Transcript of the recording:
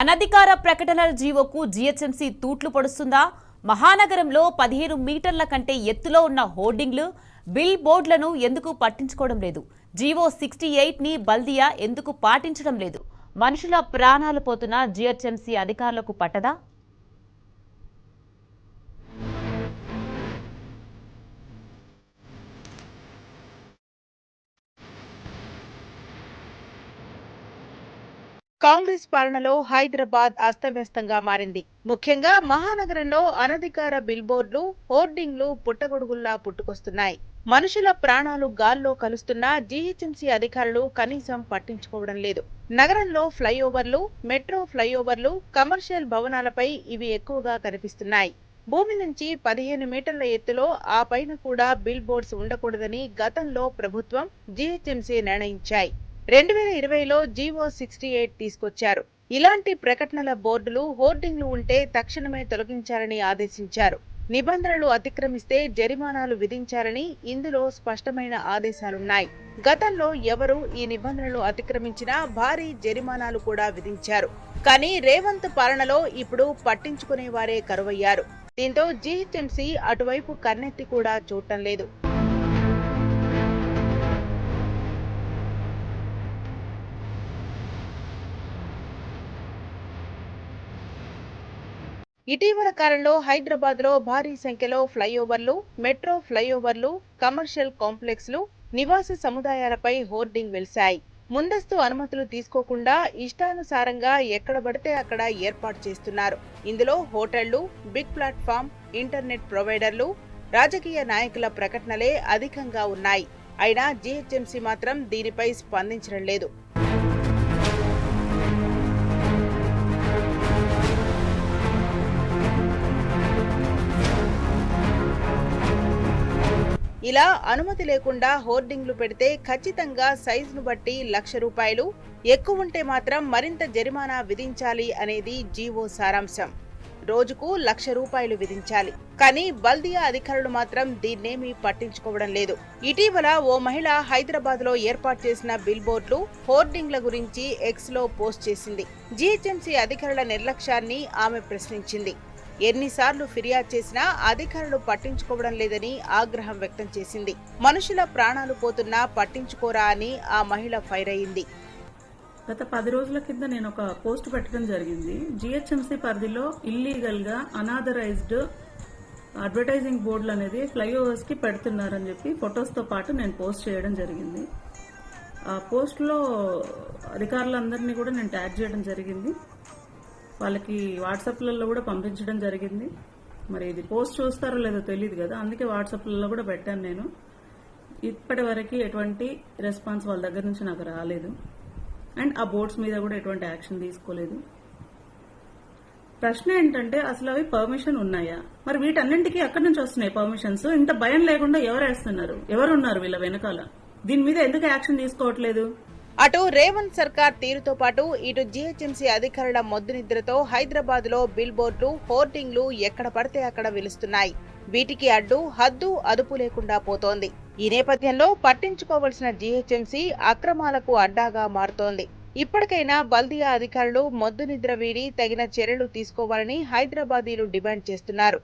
అనధికార ప్రకటనల జీవోకు జీహెచ్ఎంసీ తూట్లు పొడుస్తుందా? మహానగరంలో 15 మీటర్ల కంటే ఎత్తులో ఉన్న హోర్డింగ్లు, బిల్ బోర్డులను ఎందుకు పట్టించుకోవడం లేదు? జీవో 68 ని బల్దియా ఎందుకు పాటించడం లేదు? మనుషుల ప్రాణాలు పోతున్న జీహెచ్ఎంసీ అధికారులకు పట్టదా? కాంగ్రెస్ పాలనలో హైదరాబాద్ అస్తవ్యస్తంగా మారింది. ముఖ్యంగా మహానగరంలో అనధికార బిల్బోర్డులు, హోర్డింగ్లు పుట్టగొడుగుల్లా పుట్టుకొస్తున్నాయి. మనుషుల ప్రాణాలు గాల్లో కలుస్తున్నా జీహెచ్ఎంసీ అధికారులు కనీసం పట్టించుకోవడం లేదు. నగరంలో ఫ్లైఓవర్లు, మెట్రో ఫ్లైఓవర్లు, కమర్షియల్ భవనాలపై ఇవి ఎక్కువగా కనిపిస్తున్నాయి. భూమి నుంచి 15 మీటర్ల ఎత్తులో ఆ పైన కూడా బిల్ బోర్డ్స్ ఉండకూడదని గతంలో ప్రభుత్వం, జీహెచ్ఎంసీ నిర్ణయించాయి. 2020లో జీవో 68 తీసుకొచ్చారు. ఇలాంటి ప్రకటనల బోర్డులు, హోర్డింగ్లు ఉంటే తక్షణమే తొలగించాలని ఆదేశించారు. నిబంధనలు అతిక్రమిస్తే జరిమానాలు విధించాలని ఇందులో స్పష్టమైన ఆదేశాలున్నాయి. గతంలో ఎవరు ఈ నిబంధనలు అతిక్రమించినా భారీ జరిమానాలు కూడా విధించారు. కానీ రేవంత్ పాలనలో ఇప్పుడు పట్టించుకునే వారే కరువయ్యారు. దీంతో జీహెచ్ఎంసీ అటువైపు కన్నెత్తి కూడా చూడటం లేదు. ఇటీవల కాలంలో హైదరాబాద్లో భారీ సంఖ్యలో ఫ్లైఓవర్లు, మెట్రో ఫ్లైఓవర్లు, కమర్షియల్ కాంప్లెక్స్లు, నివాస సముదాయాలపై హోర్డింగ్ వెలిశాయి. ముందస్తు అనుమతులు తీసుకోకుండా ఇష్టానుసారంగా ఎక్కడ పడితే అక్కడ ఏర్పాటు చేస్తున్నారు. ఇందులో హోటళ్లు, బిగ్ ప్లాట్ఫామ్, ఇంటర్నెట్ ప్రొవైడర్లు, రాజకీయ నాయకుల ప్రకటనలే అధికంగా ఉన్నాయి. అయినా జీహెచ్ఎంసీ మాత్రం దీనిపై స్పందించడం లేదు. ఇలా అనుమతి లేకుండా హోర్డింగ్లు పెడితే ఖచ్చితంగా సైజును బట్టి ₹1,00,000, ఎక్కువ ఉంటే మాత్రం మరింత జరిమానా విధించాలి అనేది జీవో సారాంశం. రోజుకు ₹1,00,000 విధించాలి. కానీ బల్దియా అధికారులు మాత్రం దీన్నేమీ పట్టించుకోవడం లేదు. ఇటీవల ఓ మహిళ హైదరాబాద్లో ఏర్పాటు చేసిన బిల్ బోర్డులు, హోర్డింగ్ల గురించి ఎక్స్లో పోస్ట్ చేసింది. జీహెచ్ఎంసీ అధికారుల నిర్లక్ష్యాన్ని ఆమె ప్రశ్నించింది. ఎన్నిసార్లు ఫిర్యాదు చేసినా అధికారులు పట్టించుకోవడం లేదని ఆగ్రహం వ్యక్తం చేసింది. మనుషుల ప్రాణాలు పోతున్నా పట్టించుకోరా అని ఆ మహిళ ఫైర్ అయింది. గత 10 రోజుల కింద నేను ఒక పోస్ట్ పెట్టడం జరిగింది. జీహెచ్ఎంసీ పరిధిలో ఇల్లీగల్ గా అనాథరైజ్డ్ అడ్వర్టైజింగ్ బోర్డులు అనేది ఫ్లైఓవర్స్ కి పెడుతున్నారని చెప్పి ఫొటోస్ తో పాటు నేను పోస్ట్ చేయడం జరిగింది. ఆ పోస్ట్ లో అధికారులందరినీ కూడా నేను ట్యాగ్ చేయడం జరిగింది. వాళ్ళకి వాట్సాప్లలో కూడా పంపించడం జరిగింది. మరి ఇది పోస్ట్ చూస్తారో లేదో తెలియదు కదా, అందుకే వాట్సాప్లలో కూడా పెట్టాను నేను. ఇప్పటి వరకు ఎటువంటి రెస్పాన్స్ వాళ్ళ దగ్గర నుంచి నాకు రాలేదు. అండ్ ఆ బోర్డ్స్ మీద కూడా ఎటువంటి యాక్షన్ తీసుకోలేదు. ప్రశ్న ఏంటంటే అసలు అవి పర్మిషన్ ఉన్నాయా? మరి వీటన్నింటికి ఎక్కడి నుంచి వస్తున్నాయి పర్మిషన్స్? ఇంత భయం లేకుండా ఎవరు వేస్తున్నారు? ఎవరున్నారు వీళ్ళ వెనకాల? దీని మీద ఎందుకు యాక్షన్ తీసుకోవట్లేదు? అటు రేవంత్ సర్కార్ తీరుతో పాటు ఇటు జీహెచ్ఎంసీ అధికారుల మొద్దు నిద్రతో హైదరాబాద్ లో బిల్ బోర్డులు, హోర్డింగ్లు ఎక్కడ పడితే అక్కడ వెలుస్తున్నాయి. వీటికి అడ్డు, హద్దు, అదుపు లేకుండా పోతోంది. ఈ నేపథ్యంలో పట్టించుకోవాల్సిన జీహెచ్ఎంసీ అక్రమాలకు అడ్డాగా మారుతోంది. ఇప్పటికైనా బల్దియా అధికారులు మొద్దు నిద్ర వీడి తగిన చర్యలు తీసుకోవాలని హైదరాబాదీలు డిమాండ్ చేస్తున్నారు.